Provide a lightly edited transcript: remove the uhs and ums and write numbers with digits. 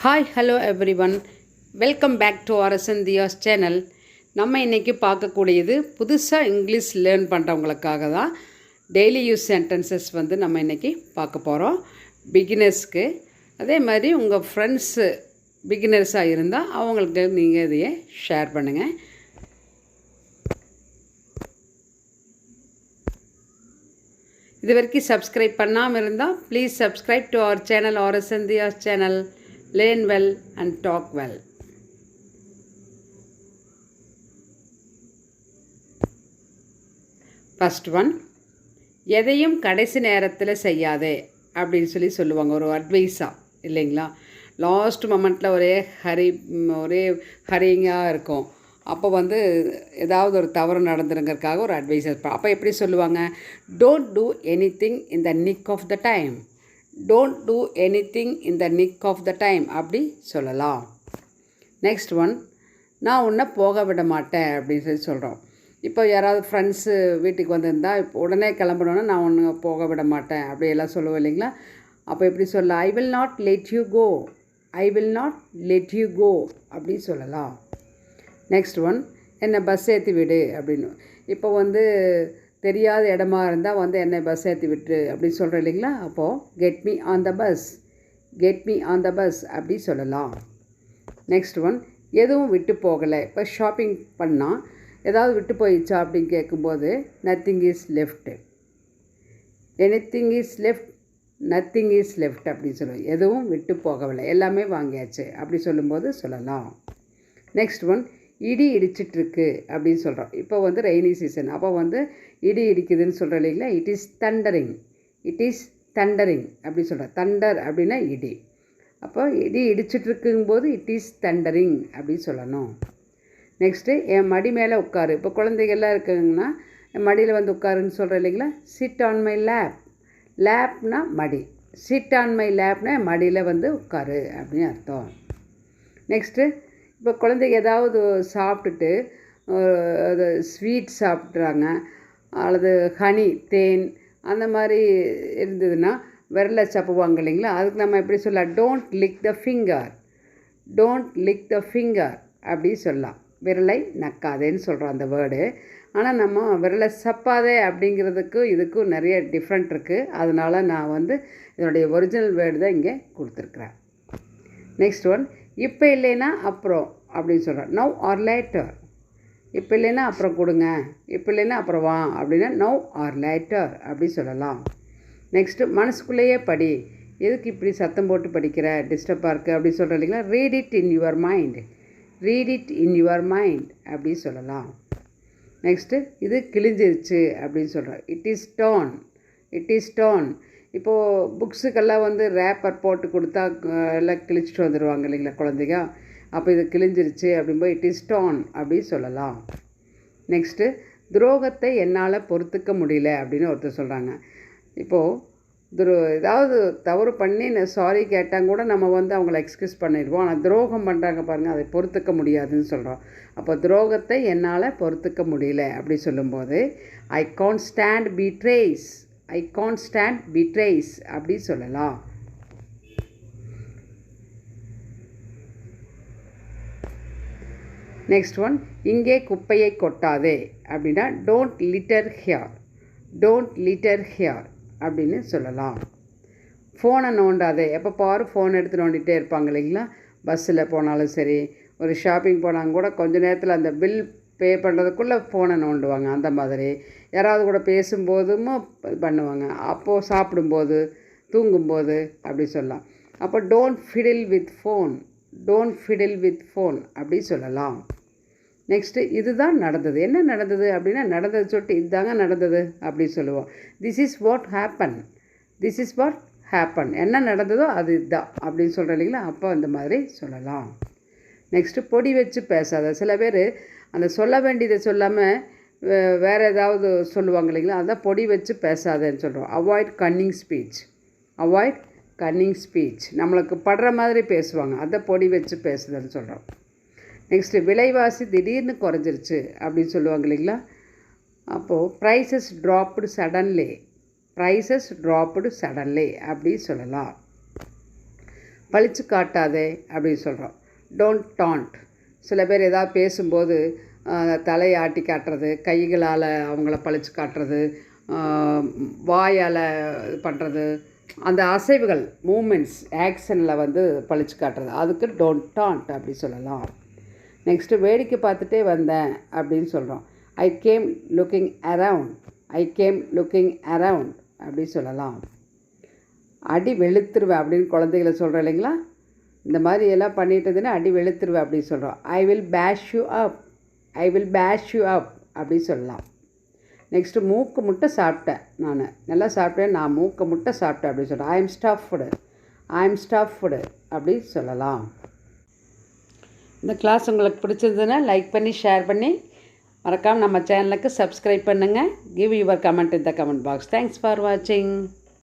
Hi hello everyone, welcome back to Rsn Dhiya's channel. நம்ம இன்றைக்கி பார்க்கக்கூடியது புதுசாக இங்கிலீஷ் லேர்ன் பண்ணுறவங்களுக்காக தான் டெய்லி யூஸ் சென்டென்சஸ் நம்ம இன்றைக்கி பார்க்க போகிறோம். பிகினர்ஸ்க்கு அதே மாதிரி உங்கள் ஃப்ரெண்ட்ஸு பிகினர்ஸாக இருந்தால் அவங்களுக்கு நீங்கள் இதையே ஷேர் பண்ணுங்கள். இது வரைக்கும் சப்ஸ்கிரைப் பண்ணாமல் இருந்தால் please subscribe to our channel Rsn Dhiya's channel. Learn well and talk well. First one, எதையும் கடைசி நேரத்தில் செய்யாதே அப்படின்னு சொல்லுவாங்க, ஒரு அட்வைஸாக இல்லைங்களா. லாஸ்ட் மொமெண்ட்டில் ஒரே ஹரிங்காக இருக்கும். அப்போ ஏதாவது ஒரு தவறு நடந்துருங்கிறதுக்காக ஒரு அட்வைஸ் இருப்பேன். அப்போ எப்படி சொல்லுவாங்க? Don't do any thing in the nick of the time. Don't do anything in the nick of the time அப்படி சொல்லலாம். நெக்ஸ்ட் ஒன், நான் உன்னை போக விட மாட்டேன் அப்படின்னு சொல்கிறோம். இப்போ யாராவது ஃப்ரெண்ட்ஸு வீட்டுக்கு வந்திருந்தால் இப்போ உடனே கிளம்பணுன்னா நான் ஒன்று போக விட மாட்டேன் அப்படியெல்லாம் சொல்லுவோம் இல்லைங்களா. அப்போ எப்படி சொல்லலாம்? I will not let you go. I will not let you go அப்படி சொல்லலாம். நெக்ஸ்ட் ஒன், என்னை பஸ் ஏற்றி விடு அப்படின்னு. இப்போ தெரியாத இடமா இருந்தால் என்னை பஸ் ஏற்றி விட்டு அப்படின்னு சொல்கிறேன் இல்லைங்களா. அப்போது get me on the bus, get me on the bus அப்படி சொல்லலாம். நெக்ஸ்ட் ஒன், எதுவும் விட்டு போகலை. இப்போ ஷாப்பிங் பண்ணால் ஏதாவது விட்டு போயிடுச்சா அப்படின்னு கேட்கும்போது nothing is left, anything is left, nothing is left அப்படின்னு சொல்லுவோம். எதுவும் விட்டு போகவில்லை, எல்லாமே வாங்கியாச்சு அப்படி சொல்லும்போது சொல்லலாம். நெக்ஸ்ட் ஒன், இடி இடிச்சிட்ருக்கு அப்படின்னு சொல்கிறோம். இப்போ ரெய்னி சீசன். அப்போ இடி இடிக்குதுன்னு சொல்கிறோம் இல்லைங்களா. It is thundering, it is thundering அப்படி சொல்கிறோம். தண்டர் அப்படின்னா இடி. அப்போ இடி இடிச்சிட்ருக்கும்போது இட் இஸ் தண்டரிங் அப்படின்னு சொல்லணும். நெக்ஸ்ட்டு, என் மடி மேலே உட்காரு. இப்போ குழந்தைகள்லாம் இருக்குங்கன்னா என் மடியில் உட்காருன்னு சொல்கிறோம் இல்லைங்களா. Sit on my lap. லேப்னா மடி, சிட் ஆன் மை லேப்னா மடியில் உட்காரு அப்படின்னு அர்த்தம். நெக்ஸ்ட்டு, இப்போ குழந்தைங்க ஏதாவது சாப்பிட்டுட்டு அது ஸ்வீட் சாப்பிட்றாங்க அல்லது ஹனி தேன் அந்த மாதிரி இருந்ததுன்னா விரலை சப்புவாங்க இல்லைங்களா. அதுக்கு நம்ம எப்படி சொல்லலாம்? Don't lick the finger, don't lick the finger அப்படி சொல்லலாம். விரலை நக்காதேன்னு சொல்கிறோம் அந்த வேர்டு. ஆனால் நம்ம விரலை சப்பாதே அப்படிங்கிறதுக்கும் இதுக்கும் நிறைய டிஃப்ரெண்ட் இருக்குது. அதனால் நான் இதனுடைய ஒரிஜினல் வேர்டு தான் இங்கே கொடுத்துருக்குறேன். நெக்ஸ்ட் ஒன், இப்போ இல்லைன்னா அப்புறம் அப்படின்னு சொல்கிறோம். Now R later. இப்போ இல்லைன்னா அப்புறம் கொடுங்க, இப்போ இல்லைன்னா அப்புறம் வா அப்படின்னா நவ் ஆர் லேட்டர் அப்படி சொல்லலாம். நெக்ஸ்ட்டு, மனசுக்குள்ளேயே படி. எதுக்கு இப்படி சத்தம் போட்டு படிக்கிற, டிஸ்டர்பாக இருக்குது அப்படி சொல்கிறோம் இல்லைங்களா. Read it in your mind, read it in your mind அப்படி சொல்லலாம். நெக்ஸ்ட்டு, இது கிழிஞ்சிருச்சு அப்படின்னு சொல்கிறோம். It is torn, it is torn. இப்போது புக்ஸுக்கெல்லாம் ரேப்பர் போட்டு கொடுத்தா எல்லாம் கிழிச்சிட்டு வந்துடுவாங்க இல்லைங்களா குழந்தைங்க. அப்போ இது கிழிஞ்சிருச்சு அப்படிம்போது இட் இஸ் டார்ன் அப்படி சொல்லலாம். நெக்ஸ்ட்டு, துரோகத்தை என்னால் பொறுத்துக்க முடியல அப்படின்னு ஒருத்தர் சொல்கிறாங்க. இப்போது ஏதாவது தவறு பண்ணி சாரி கேட்டால் கூட நம்ம அவங்கள எக்ஸ்கியூஸ் பண்ணிடுவோம். ஆனால் துரோகம் பண்ணுறாங்க பாருங்கள், அதை பொறுத்துக்க முடியாதுன்னு சொல்கிறோம். அப்போ துரோகத்தை என்னால் பொறுத்துக்க முடியல அப்படி சொல்லும்போது ஐ கான்ட் ஸ்டாண்ட் பீட்ரேஸ், ஐ கான்ட் ஸ்டாண்ட் பீட்ரேஸ் அப்படி சொல்லலாம். நெக்ஸ்ட் ஒன், இங்கே குப்பையை கொட்டாதே அப்படின்னா don't litter here, don't litter here அப்படின்னு சொல்லலாம். ஃபோனை நோண்டாதே. எப்போ பாரு ஃபோன் எடுத்து நோண்டிகிட்டே இருப்பாங்க இல்லைங்களா. பஸ்ஸில் போனாலும் சரி, ஒரு ஷாப்பிங் போனாங்க கூட கொஞ்ச நேரத்தில் அந்த பில் பே பண்ணுறதுக்குள்ளே ஃபோனை நோண்டுவாங்க. அந்த மாதிரி யாராவது கூட பேசும்போதும் பண்ணுவாங்க. அப்போது சாப்பிடும்போது, தூங்கும்போது அப்படி சொல்லலாம். அப்போ don't ஃபிடில் with phone, don't ஃபிடில் with phone அப்படி சொல்லலாம். நெக்ஸ்ட்டு, இதுதான் நடந்தது. என்ன நடந்தது அப்படின்னா நடந்தது சொல்லிட்டு இதுதாங்க நடந்தது அப்படி சொல்லுவோம். This is what happen, this is what happen. என்ன நடந்ததோ அது இதுதான் அப்படின்னு சொல்கிறோம் இல்லைங்களா. அப்போ அந்த மாதிரி சொல்லலாம். நெக்ஸ்ட்டு, பொடி வச்சு பேசாத. சில பேர் அந்த சொல்ல வேண்டியதை சொல்லாமல் வேறு ஏதாவது சொல்லுவாங்க இல்லைங்களா. அதான் பொடி வச்சு பேசாதேன்னு சொல்கிறோம். Avoid Canning speech, avoid Canning speech. நம்மளுக்கு படுற மாதிரி பேசுவாங்க, அதை பொடி வச்சு பேசுதல்னு சொல்கிறோம். நெக்ஸ்ட்டு, விலைவாசி திடீர்னு குறைஞ்சிருச்சு அப்படின்னு சொல்லுவாங்க இல்லைங்களா. அப்போது prices dropped suddenly, prices dropped suddenly அப்படி சொல்லலாம். பழிச்சு காட்டாதே அப்படின்னு சொல்கிறோம். Don't taunt. சில பேர் ஏதாவது பேசும்போது தலையை ஆட்டி காட்டுறது, கைகளால் அவங்கள பழிச்சு காட்டுறது, வாயால் இது பண்ணுறது, அந்த அசைவுகள் மூமெண்ட்ஸ் ஆக்ஷனில் வந்து பழிச்சு காட்டுறது, அதுக்கு டோன்ட் டாண்ட் அப்படி சொல்லலாம். நெக்ஸ்ட்டு வேடிக்கை பார்த்துட்டே வந்தேன் அப்படின்னு சொல்கிறோம். I came looking around. I came looking around அப்படி சொல்லலாம். அடி வெளுத்துருவேன் அப்படின்னு குழந்தைகளை சொல்கிறோம் இல்லைங்களா? இந்த மாதிரி எல்லாம் பண்ணிட்டதுன்னா அடி வெளுத்துருவேன் அப்படின்னு சொல்கிறோம். ஐ வில் பேஷ் யூ அப். ஐ வில் பேஷ் யூ அப் அப்படி சொல்லலாம். நெக்ஸ்ட்டு மூக்கு முட்டை சாப்பிட்டேன், நான் நல்லா சாப்பிட்டேன், நான் மூக்கு முட்டை சாப்பிட்டேன் அப்படின்னு சொல்கிறேன். I am stuffed. I am stuffed அப்படி சொல்லலாம். இந்த கிளாஸ் உங்களுக்கு பிடிச்சிருந்ததுன்னா லைக் பண்ணி ஷேர் பண்ணி மறக்காமல் நம்ம சேனலுக்கு சப்ஸ்கிரைப் பண்ணுங்கள். Give your comment in the comment box. Thanks for வாட்சிங்.